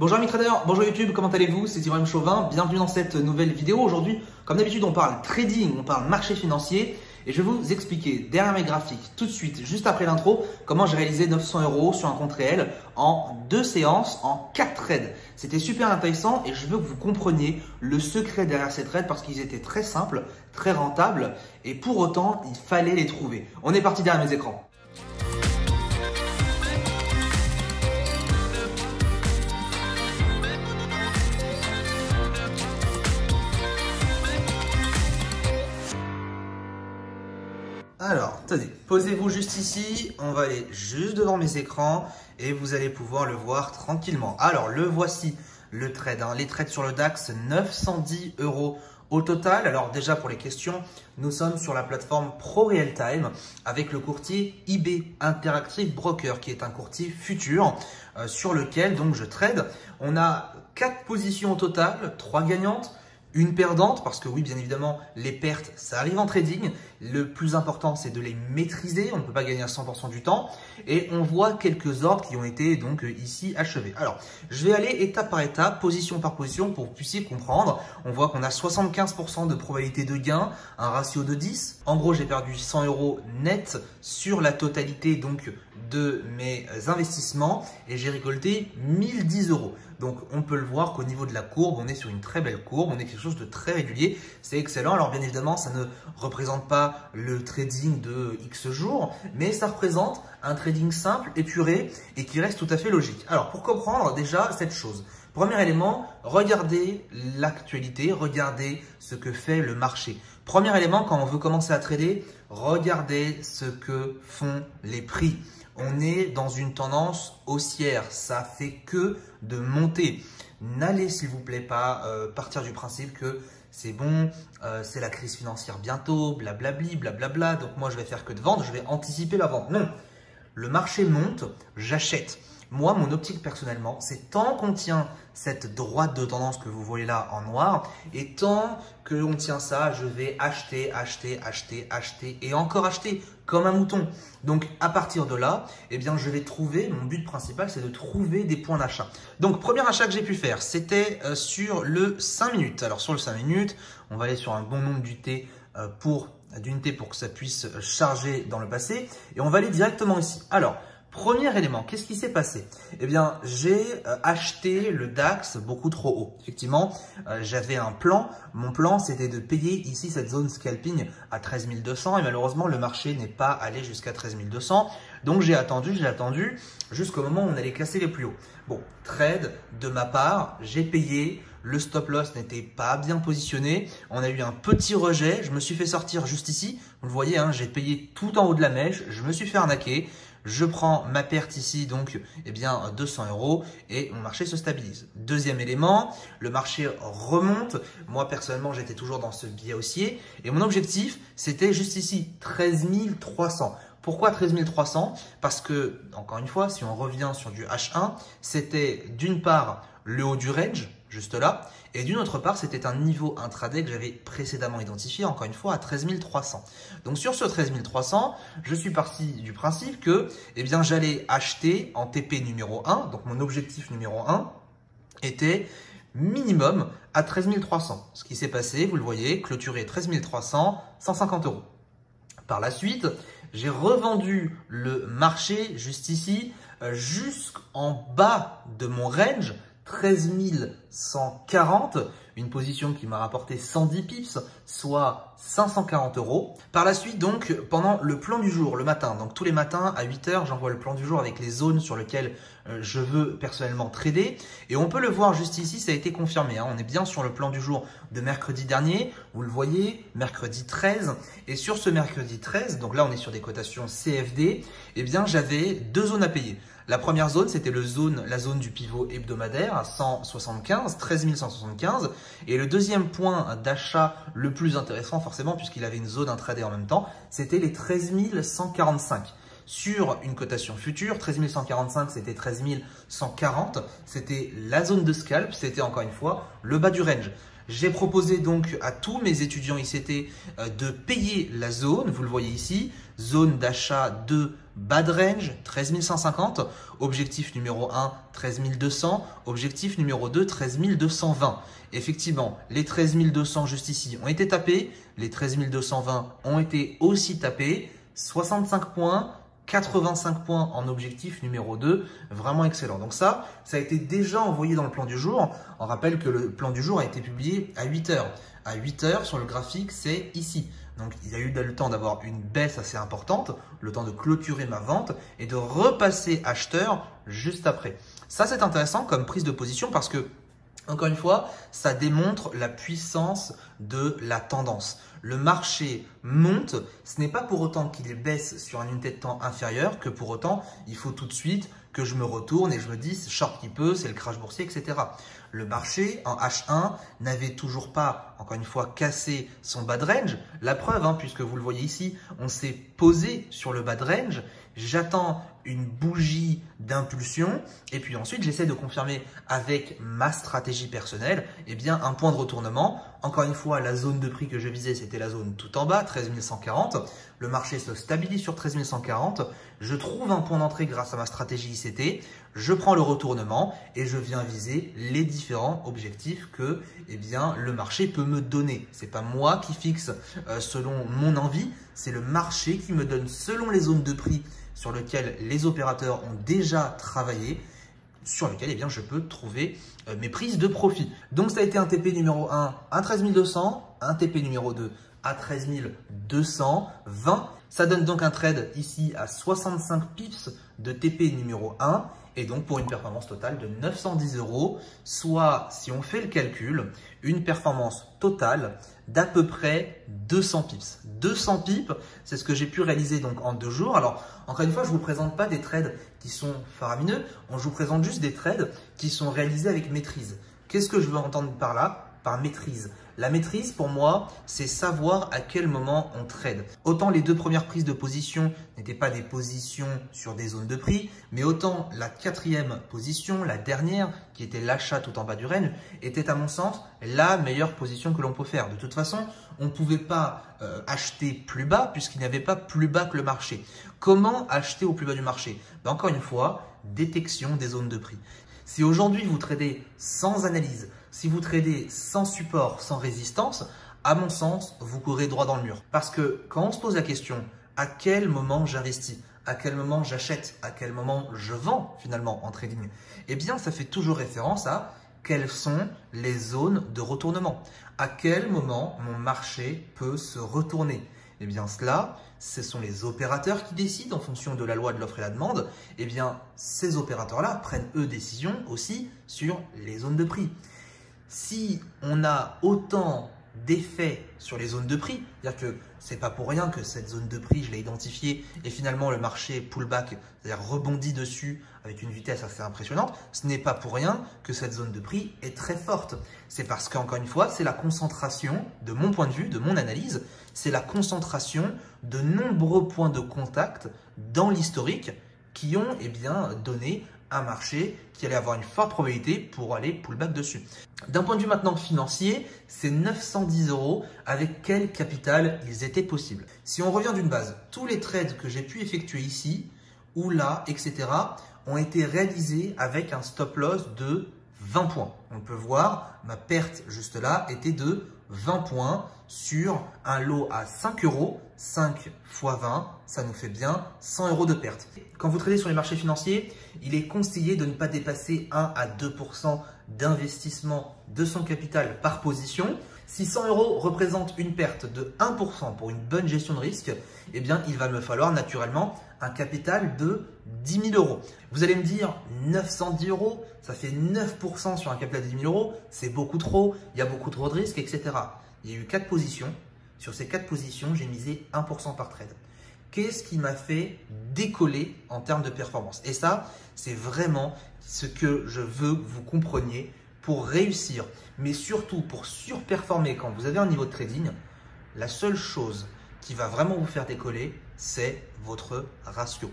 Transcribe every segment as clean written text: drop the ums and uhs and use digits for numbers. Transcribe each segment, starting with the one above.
Bonjour amis traders, bonjour YouTube, comment allez-vous? C'est Ibrahim Chauvin, bienvenue dans cette nouvelle vidéo. Aujourd'hui, comme d'habitude, on parle trading, on parle marché financier et je vais vous expliquer derrière mes graphiques, tout de suite, juste après l'intro, comment j'ai réalisé 900 € sur un compte réel en 2 séances, en 4 trades. C'était super intéressant et je veux que vous compreniez le secret derrière ces trades parce qu'ils étaient très simples, très rentables et pour autant, il fallait les trouver. On est parti derrière mes écrans. Alors, tenez, posez-vous juste ici, on va aller juste devant mes écrans et vous allez pouvoir le voir tranquillement. Alors, le voici, le trade, les trades sur le DAX, 910 € au total. Alors déjà pour les questions, nous sommes sur la plateforme Pro Real Time avec le courtier IB Interactive Broker qui est un courtier futur sur lequel donc je trade. On a 4 positions au total, 3 gagnantes. Une perdante, parce que oui, bien évidemment, les pertes, ça arrive en trading. Le plus important, c'est de les maîtriser. On ne peut pas gagner à 100% du temps. Et on voit quelques ordres qui ont été donc ici achevés. Alors, je vais aller étape par étape, position par position, pour que vous puissiez comprendre. On voit qu'on a 75% de probabilité de gain, un ratio de 10. En gros, j'ai perdu 100 € net sur la totalité donc de mes investissements et j'ai récolté 1010 €. Donc, on peut le voir qu'au niveau de la courbe, on est sur une très belle courbe, on est quelque chose de très régulier, c'est excellent. Alors, bien évidemment, ça ne représente pas le trading de X jours, mais ça représente un trading simple, épuré et qui reste tout à fait logique. Alors, pour comprendre déjà cette chose, premier élément, regardez l'actualité, regardez ce que fait le marché. Premier élément, quand on veut commencer à trader, regardez ce que font les prix. On est dans une tendance haussière, ça fait que de monter. N'allez s'il vous plaît pas partir du principe que c'est bon, c'est la crise financière bientôt, blablabli, blablabla, donc moi je vais faire que de vendre, je vais anticiper la vente. Non, le marché monte, j'achète. Moi, mon optique personnellement, c'est tant qu'on tient cette droite de tendance que vous voyez là en noir, et tant qu'on tient ça, je vais acheter, acheter, acheter, acheter et encore acheter comme un mouton. Donc, à partir de là, eh bien, je vais trouver, mon but principal, c'est de trouver des points d'achat. Donc, premier achat que j'ai pu faire, c'était sur le 5 minutes. Alors, sur le 5 minutes, on va aller sur un bon nombre d'unités pour que ça puisse charger dans le passé. Et on va aller directement ici. Alors, premier élément, qu'est-ce qui s'est passé? Eh bien, j'ai acheté le DAX beaucoup trop haut. Effectivement, j'avais un plan. Mon plan, c'était de payer ici cette zone scalping à 13 200 et malheureusement, le marché n'est pas allé jusqu'à 13 200. Donc, j'ai attendu jusqu'au moment où on allait casser les plus hauts. Bon, trade de ma part, j'ai payé. Le stop loss n'était pas bien positionné. On a eu un petit rejet. Je me suis fait sortir juste ici. Vous le voyez, j'ai payé tout en haut de la mèche. Je me suis fait arnaquer. Je prends ma perte ici, donc 200 € et mon marché se stabilise. Deuxième élément, le marché remonte. Moi, personnellement, j'étais toujours dans ce biais haussier et mon objectif, c'était juste ici, 13 300. Pourquoi 13 300? Parce que, encore une fois, si on revient sur du H1, c'était d'une part le haut du range, juste là, et d'une autre part, c'était un niveau intraday que j'avais précédemment identifié, encore une fois, à 13 300. Donc, sur ce 13 300, je suis parti du principe que j'allais acheter en TP numéro 1, donc mon objectif numéro 1 était minimum à 13 300. Ce qui s'est passé, vous le voyez, clôturé 13 300, 150 €. Par la suite, j'ai revendu le marché juste ici, jusqu'en bas de mon range, 13 140, une position qui m'a rapporté 110 pips, soit 540 €. Par la suite, donc, pendant le plan du jour, le matin, donc tous les matins à 8 h, j'envoie le plan du jour avec les zones sur lesquelles je veux personnellement trader. Et on peut le voir juste ici, ça a été confirmé. On est bien sur le plan du jour de mercredi dernier. Vous le voyez, mercredi 13. Et sur ce mercredi 13, donc là on est sur des cotations CFD, j'avais 2 zones à payer. La première zone, c'était la zone du pivot hebdomadaire à 175, 13 175. Et le deuxième point d'achat le plus intéressant, forcément, puisqu'il avait une zone intraday en même temps, c'était les 13 145. Sur une cotation future, 13 145, c'était 13 140. C'était la zone de scalp, c'était encore une fois le bas du range. J'ai proposé donc à tous mes étudiants ICT de payer la zone, vous le voyez ici, zone d'achat de bas de range 13 150, objectif numéro 1 13 200, objectif numéro 2 13 220. Effectivement, les 13 200 juste ici ont été tapés, les 13 220 ont été aussi tapés, 65 points, 85 points en objectif numéro 2, vraiment excellent. Donc ça a été déjà envoyé dans le plan du jour. On rappelle que le plan du jour a été publié à 8 heures. À 8 heures sur le graphique, c'est ici. Donc il y a eu le temps d'avoir une baisse assez importante, le temps de clôturer ma vente et de repasser acheteur juste après. Ça c'est intéressant comme prise de position parce que encore une fois, ça démontre la puissance de la tendance. Le marché monte, ce n'est pas pour autant qu'il baisse sur une unité de temps inférieure que pour autant, il faut tout de suite que je me retourne et je me dise short qui peut, c'est le crash boursier, etc. Le marché en H1 n'avait toujours pas, encore une fois, cassé son bas de range. La preuve, puisque vous le voyez ici, on s'est posé sur le bas de range. J'attends une bougie d'impulsion et puis ensuite j'essaie de confirmer avec ma stratégie personnelle un point de retournement. Encore une fois, la zone de prix que je visais, c'était la zone tout en bas, 13 140. Le marché se stabilise sur 13 140. Je trouve un point d'entrée grâce à ma stratégie ICT. Je prends le retournement et je viens viser les différents objectifs que le marché peut me donner. Ce n'est pas moi qui fixe selon mon envie, c'est le marché qui me donne selon les zones de prix sur lesquelles les opérateurs ont déjà travaillé, sur lesquelles je peux trouver mes prises de profit. Donc ça a été un TP numéro 1 à 13 200, un TP numéro 2 à 13 220. Ça donne donc un trade ici à 65 pips de TP numéro 1 et donc pour une performance totale de 910 €, soit si on fait le calcul, une performance totale d'à peu près 200 pips. 200 pips, c'est ce que j'ai pu réaliser donc en 2 jours. Alors encore une fois, je ne vous présente pas des trades qui sont faramineux, je vous présente juste des trades qui sont réalisés avec maîtrise. Qu'est-ce que je veux entendre par là? Par maîtrise. La maîtrise, pour moi, c'est savoir à quel moment on trade. Autant les 2 premières prises de position n'étaient pas des positions sur des zones de prix, mais autant la 4e position, la dernière, qui était l'achat tout en bas du range, était à mon sens la meilleure position que l'on peut faire. De toute façon, on ne pouvait pas acheter plus bas puisqu'il n'y avait pas plus bas que le marché. Comment acheter au plus bas du marché? Encore une fois, détection des zones de prix. Si aujourd'hui vous tradez sans analyse, si vous tradez sans support, sans résistance, à mon sens, vous courez droit dans le mur. Parce que quand on se pose la question, à quel moment j'investis, à quel moment j'achète, à quel moment je vends finalement en trading, ça fait toujours référence à quelles sont les zones de retournement. À quel moment mon marché peut se retourner? Cela, ce sont les opérateurs qui décident en fonction de la loi de l'offre et la demande. Ces opérateurs-là prennent eux décision aussi sur les zones de prix. Si on a autant d'effets sur les zones de prix, c'est-à-dire que ce n'est pas pour rien que cette zone de prix, je l'ai identifiée et finalement le marché pullback, c'est-à-dire rebondit dessus avec une vitesse assez impressionnante, ce n'est pas pour rien que cette zone de prix est très forte. C'est parce qu'encore une fois, c'est la concentration, de mon point de vue, de mon analyse, c'est la concentration de nombreux points de contact dans l'historique qui ont donné un marché qui allait avoir une forte probabilité pour aller pullback dessus. D'un point de vue maintenant financier, c'est 910 € avec quel capital ils étaient possibles. Si on revient d'une base, tous les trades que j'ai pu effectuer ici, ou là, etc., ont été réalisés avec un stop loss de 20 points. On peut voir, ma perte juste là était de 20 points sur un lot à 5 €. 5 x 20, ça nous fait bien 100 € de perte. Quand vous tradez sur les marchés financiers, il est conseillé de ne pas dépasser 1 à 2% d'investissement de son capital par position. Si 100 € représente une perte de 1% pour une bonne gestion de risque, il va me falloir naturellement un capital de 10 000 €. Vous allez me dire 910 €, ça fait 9% sur un capital de 10 000 €, c'est beaucoup trop, il y a beaucoup trop de risques, etc. Il y a eu 4 positions. Sur ces 4 positions, j'ai misé 1% par trade. Qu'est-ce qui m'a fait décoller en termes de performance? Et ça, c'est vraiment ce que je veux que vous compreniez pour réussir, mais surtout pour surperformer quand vous avez un niveau de trading. La seule chose qui va vraiment vous faire décoller, c'est votre ratio.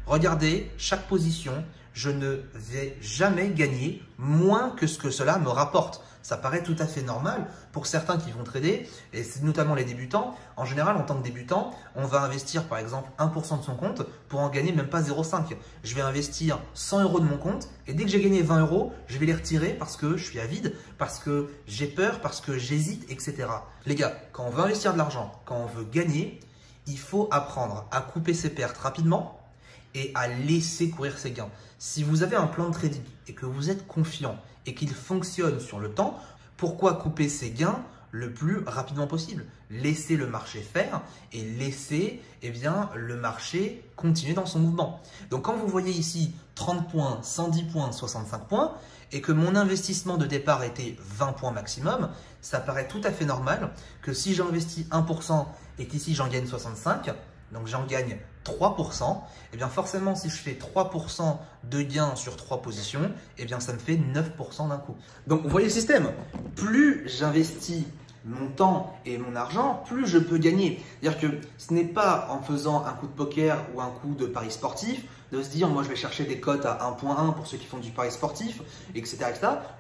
Regardez, chaque position, je ne vais jamais gagner moins que ce que cela me rapporte. Ça paraît tout à fait normal pour certains qui vont trader, et c'est notamment les débutants. En général, en tant que débutant, on va investir par exemple 1% de son compte pour en gagner même pas 0,5. Je vais investir 100 € de mon compte et dès que j'ai gagné 20 €, je vais les retirer parce que je suis avide, parce que j'ai peur, parce que j'hésite, etc. Les gars, quand on veut investir de l'argent, quand on veut gagner, il faut apprendre à couper ses pertes rapidement et à laisser courir ses gains. Si vous avez un plan de trading et que vous êtes confiant et qu'il fonctionne sur le temps, pourquoi couper ses gains le plus rapidement possible? Laissez le marché faire et laissez le marché continuer dans son mouvement. Donc quand vous voyez ici 30 points, 110 points, 65 points et que mon investissement de départ était 20 points maximum, ça paraît tout à fait normal que si j'investis 1% et qu'ici j'en gagne 65, donc j'en gagne 3%, et bien forcément si je fais 3% de gain sur 3 positions, et bien ça me fait 9% d'un coup. Donc vous voyez le système, plus j'investis mon temps et mon argent, plus je peux gagner. C'est-à-dire que ce n'est pas en faisant un coup de poker ou un coup de pari sportif, de se dire moi je vais chercher des cotes à 1.1 pour ceux qui font du pari sportif, etc.,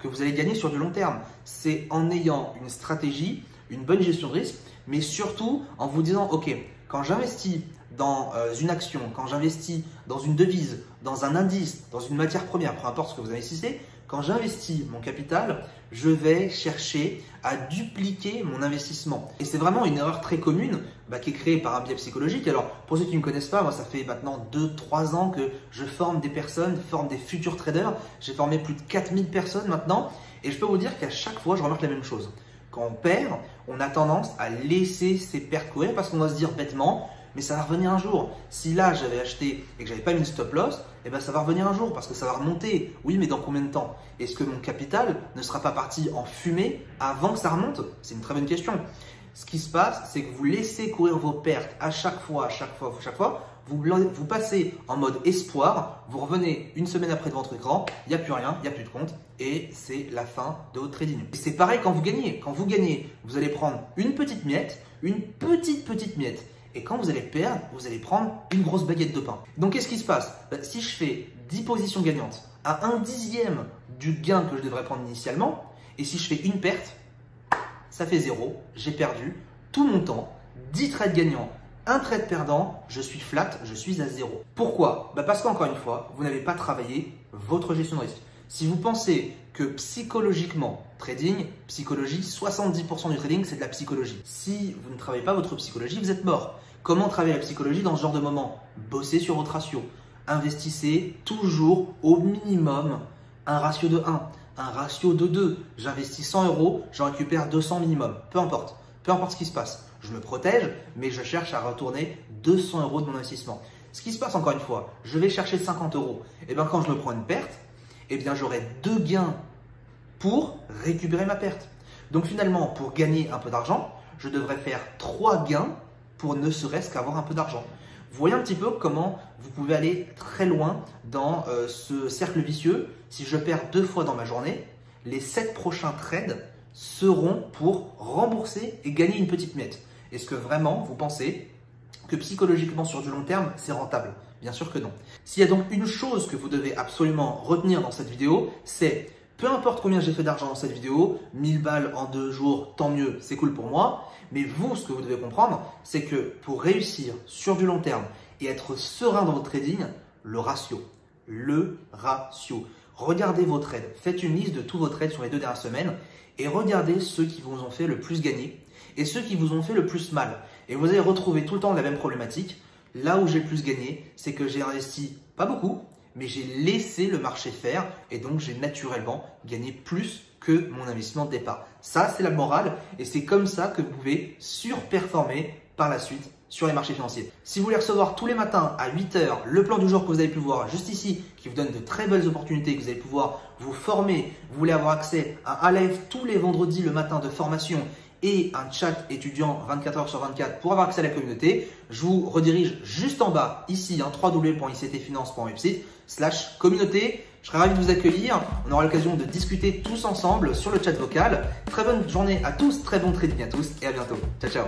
que vous allez gagner sur du long terme. C'est en ayant une stratégie, une bonne gestion de risque, mais surtout en vous disant ok, quand j'investis dans une action, quand j'investis dans une devise, dans un indice, dans une matière première, peu importe ce que vous investissez, quand j'investis mon capital, je vais chercher à dupliquer mon investissement. Et c'est vraiment une erreur très commune qui est créée par un biais psychologique. Alors, pour ceux qui ne me connaissent pas, moi, ça fait maintenant 2-3 ans que je forme des personnes, forme des futurs traders. J'ai formé plus de 4000 personnes maintenant. Et je peux vous dire qu'à chaque fois, je remarque la même chose. Quand on perd, on a tendance à laisser ses pertes courir parce qu'on va se dire bêtement, mais ça va revenir un jour. Si là, j'avais acheté et que j'avais pas mis une stop loss, eh ben, ça va revenir un jour parce que ça va remonter. Oui, mais dans combien de temps? Est-ce que mon capital ne sera pas parti en fumée avant que ça remonte? C'est une très bonne question. Ce qui se passe, c'est que vous laissez courir vos pertes à chaque fois. Vous passez en mode espoir, vous revenez une semaine après de votre écran, il n'y a plus rien, il n'y a plus de compte et c'est la fin de votre trading. Et c'est pareil quand vous gagnez. Quand vous gagnez, vous allez prendre une petite miette, une petite miette. Et quand vous allez perdre, vous allez prendre une grosse baguette de pain. Donc, qu'est-ce qui se passe? Si je fais 10 positions gagnantes à 1/10 du gain que je devrais prendre initialement, et si je fais une perte, ça fait 0. J'ai perdu tout mon temps, 10 trades gagnants, un trade perdant, je suis flat, je suis à 0. Pourquoi? Parce qu'encore une fois, vous n'avez pas travaillé votre gestion de risque. Si vous pensez que psychologiquement, trading, psychologie, 70% du trading, c'est de la psychologie. Si vous ne travaillez pas votre psychologie, vous êtes mort. Comment travailler la psychologie dans ce genre de moment? Bossez sur votre ratio. Investissez toujours au minimum un ratio de 1, un ratio de 2. J'investis 100 €, j'en récupère 200 minimum. Peu importe ce qui se passe. Je me protège, mais je cherche à retourner 200 € de mon investissement. Ce qui se passe encore une fois, je vais chercher 50 €. Et bien quand je me prends une perte, eh bien j'aurai 2 gains pour récupérer ma perte. Donc finalement, pour gagner un peu d'argent, je devrais faire 3 gains pour ne serait-ce qu'avoir un peu d'argent. Vous voyez un petit peu comment vous pouvez aller très loin dans ce cercle vicieux. Si je perds 2 fois dans ma journée, les 7 prochains trades seront pour rembourser et gagner une petite miette. Est-ce que vraiment vous pensez que psychologiquement sur du long terme, c'est rentable? Bien sûr que non. S'il y a donc une chose que vous devez absolument retenir dans cette vidéo, c'est peu importe combien j'ai fait d'argent dans cette vidéo, 1000 balles en 2 jours, tant mieux, c'est cool pour moi. Mais vous, ce que vous devez comprendre, c'est que pour réussir sur du long terme et être serein dans votre trading, le ratio. Regardez vos trades. Faites une liste de tous vos trades sur les 2 dernières semaines et regardez ceux qui vous ont fait le plus gagner et ceux qui vous ont fait le plus mal. Et vous allez retrouver tout le temps la même problématique. Là où j'ai le plus gagné, c'est que j'ai investi pas beaucoup, mais j'ai laissé le marché faire et donc j'ai naturellement gagné plus que mon investissement de départ. Ça, c'est la morale et c'est comme ça que vous pouvez surperformer par la suite sur les marchés financiers. Si vous voulez recevoir tous les matins à 8 h le plan du jour que vous allez pouvoir juste ici, qui vous donne de très belles opportunités, que vous allez pouvoir vous former, vous voulez avoir accès à un live tous les vendredis le matin de formation et un chat étudiant 24 h sur 24 pour avoir accès à la communauté, je vous redirige juste en bas ici, www.ictfinance.website/communauté. Je serai ravi de vous accueillir. On aura l'occasion de discuter tous ensemble sur le chat vocal. Très bonne journée à tous, très bon trading à tous et à bientôt. Ciao, ciao.